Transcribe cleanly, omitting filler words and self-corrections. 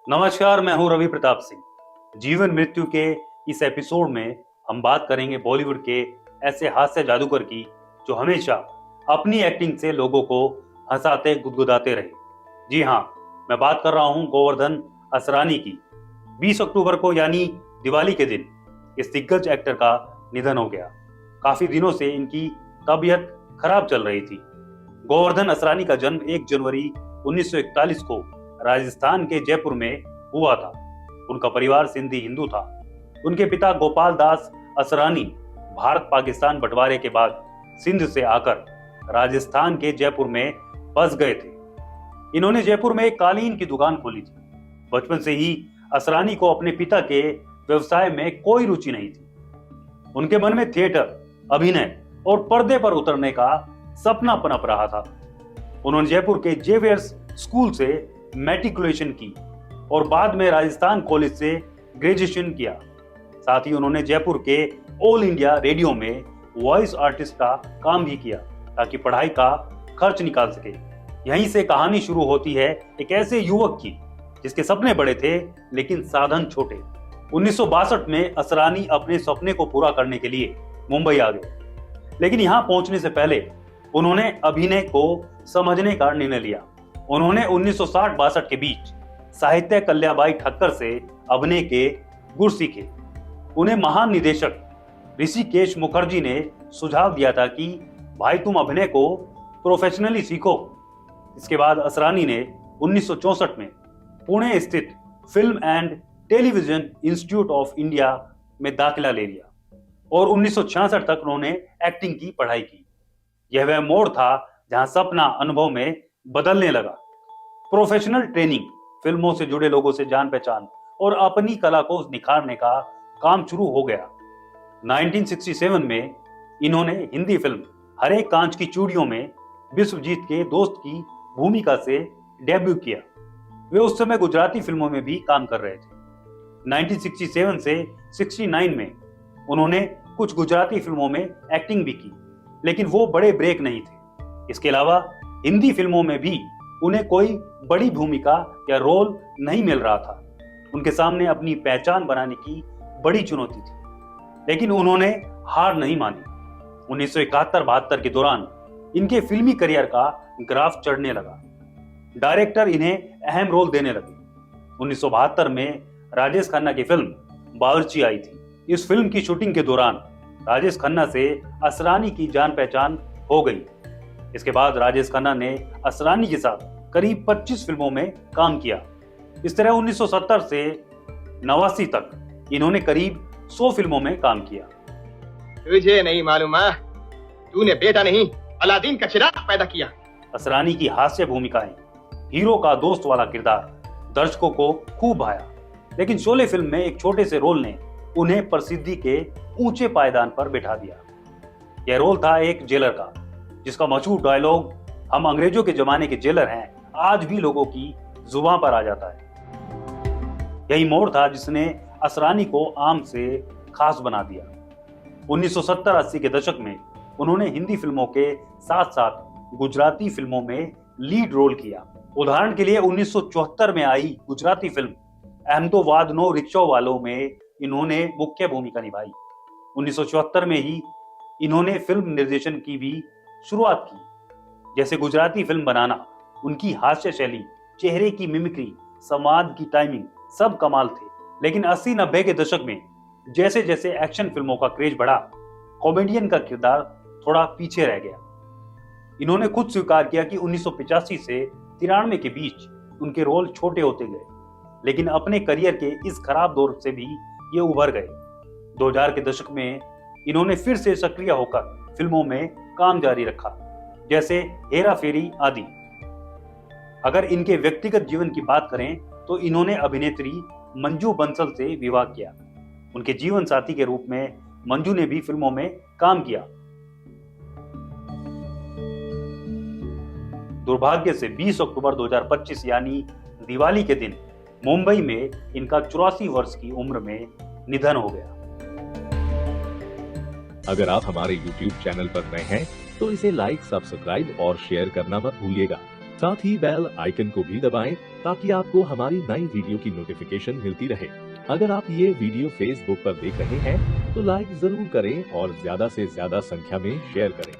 नमस्कार, मैं हूं रवि प्रताप सिंह। जीवन मृत्यु के इस एपिसोड में हम बात करेंगे बॉलीवुड के ऐसे हास्य जादूगर की जो हमेशा अपनी एक्टिंग से लोगों को हंसाते गुदगुदाते रहे। जी हाँ, मैं बात कर रहा हूं गोवर्धन असरानी की। 20 अक्टूबर को यानी दिवाली के दिन इस दिग्गज एक्टर का निधन हो गया। काफी दिनों से इनकी तबीयत खराब चल रही थी। गोवर्धन असरानी का जन्म 1 जनवरी 1941 को राजस्थान के जयपुर में हुआ था। उनका परिवार सिंधी हिंदू था। उनके पिता गोपाल दास असरानी भारत पाकिस्तान बंटवारे के बाद सिंध से आकर राजस्थान के जयपुर में बस गए थे। इन्होंने जयपुर में एक कालीन की दुकान खोली थी। बचपन से ही असरानी को अपने पिता के व्यवसाय में कोई रुचि नहीं थी। उनके मन में थिएटर, अभिनय और पर्दे पर उतरने का सपना पनप रहा था। उन्होंने जयपुर के जेवियर्स स्कूल से मैट्रिकुलेशन की और बाद में राजस्थान कॉलेज से ग्रेजुएशन किया। साथ ही उन्होंने जयपुर के ऑल इंडिया रेडियो में वॉइस आर्टिस्ट का काम भी किया ताकि पढ़ाई का खर्च निकाल सके। यहीं से कहानी शुरू होती है एक ऐसे युवक की जिसके सपने बड़े थे लेकिन साधन छोटे। 1962 में असरानी अपने सपने को पूरा करने के लिए मुंबई आ गए, लेकिन यहाँ पहुंचने से पहले उन्होंने अभिनय को समझने का निर्णय लिया। उन्होंने 1960-62 के बीच साहित्य कल्याबाई ठक्कर से अभिनय के गुर सीखे। उन्हें महान निदेशक ऋषिकेश मुखर्जी ने सुझाव दिया था कि भाई तुम अभिनय को प्रोफेशनली सीखो। इसके बाद असरानी ने 1964 में पुणे स्थित film and television institute of India में दाखिला ले लिया और 1966 तक उन्होंने एक्टिंग की पढ़ाई की। यह वह मोड़ था जहां सपना अनुभव में बदलने लगा। प्रोफेशनल ट्रेनिंग, फिल्मों से जुड़े लोगों से जान पहचान और अपनी कला को निखारने का काम शुरू हो गया। 1967 में इन्होंने हिंदी फिल्म हरे कांच की चूड़ियों में विश्वजीत के दोस्त की भूमिका से डेब्यू किया। वे उस समय गुजराती फिल्मों में भी काम कर रहे थे। 1967 से 69 में उन्होंने कुछ गुजराती फिल्मों में एक्टिंग भी की, लेकिन वो बड़े ब्रेक नहीं थे। इसके अलावा हिंदी फिल्मों में भी उन्हें कोई बड़ी भूमिका या रोल नहीं मिल रहा था। उनके सामने अपनी पहचान बनाने की बड़ी चुनौती थी, लेकिन उन्होंने हार नहीं मानी। 1971-72 के दौरान इनके फिल्मी करियर का ग्राफ चढ़ने लगा। डायरेक्टर इन्हें अहम रोल देने लगे। 1972 में राजेश खन्ना की फिल्म बावर्ची आई थी। इस फिल्म की शूटिंग के दौरान राजेश खन्ना से असरानी की जान पहचान हो गई। इसके बाद राजेश खन्ना ने असरानी के साथ करीब 25 फिल्मों में काम किया। इस तरह 1970 से 89 तक इन्होंने करीब 100 फिल्मों में काम किया। तुझे नहीं मालूम तूने बेटा नहीं अलादीन का चिराग पैदा किया। असरानी की हास्य भूमिकाएं, हीरो का दोस्त वाला किरदार दर्शकों को खूब भाया, लेकिन शोले फिल्म में एक छोटे से रोल ने उन्हें प्रसिद्धि के ऊंचे पायदान पर बिठा दिया। यह रोल था एक जेलर का, जिसका मशहूर डायलॉग हम अंग्रेजों के जमाने के जेलर हैं आज भी लोगों की जुबान पर आ जाता है। यही मोड़ था जिसने असरानी को आम से खास बना दिया। 1970-80 के दशक में उन्होंने हिंदी फिल्मों के साथ साथ गुजराती फिल्मों में लीड रोल किया। उदाहरण के लिए 1974 में आई गुजराती फिल्म अहमदाबाद नो रिक्शा वालों में इन्होंने मुख्य भूमिका निभाई। 1974 में ही इन्होंने फिल्म निर्देशन की भी शुरुआत की। जैसे गुजराती फिल्म बनाना, उनकी हास्य शैली, चेहरे की मिमिक्री, संवाद की टाइमिंग सब कमाल थे। लेकिन 80-90 के दशक में जैसे जैसे एक्शन फिल्मों का क्रेज बढ़ा, कॉमेडियन का किरदार थोड़ा पीछे रह गया। इन्होंने खुद स्वीकार किया कि 1985 से 93 के बीच उनके रोल छोटे होते गए, लेकिन अपने करियर के इस खराब दौर से भी ये उभर गए। 2000 के दशक में इन्होंने फिर से सक्रिय होकर फिल्मों में काम जारी रखा, जैसे हेरा फेरी आदि। अगर इनके व्यक्तिगत जीवन की बात करें तो इन्होंने अभिनेत्री मंजू बंसल से विवाह किया। उनके जीवन साथी के रूप में मंजू ने भी फिल्मों में काम किया। दुर्भाग्य से 20 अक्टूबर 2025 यानी दिवाली के दिन मुंबई में इनका 84 वर्ष की उम्र में निधन हो गया। अगर आप हमारे YouTube चैनल पर नए हैं तो इसे लाइक, सब्सक्राइब और शेयर करना मत भूलिएगा साथ ही बेल आइकन को भी दबाएं ताकि आपको हमारी नई वीडियो की नोटिफिकेशन मिलती रहे। अगर आप ये वीडियो फेसबुक पर देख रहे हैं तो लाइक जरूर करें और ज्यादा से ज्यादा संख्या में शेयर करें।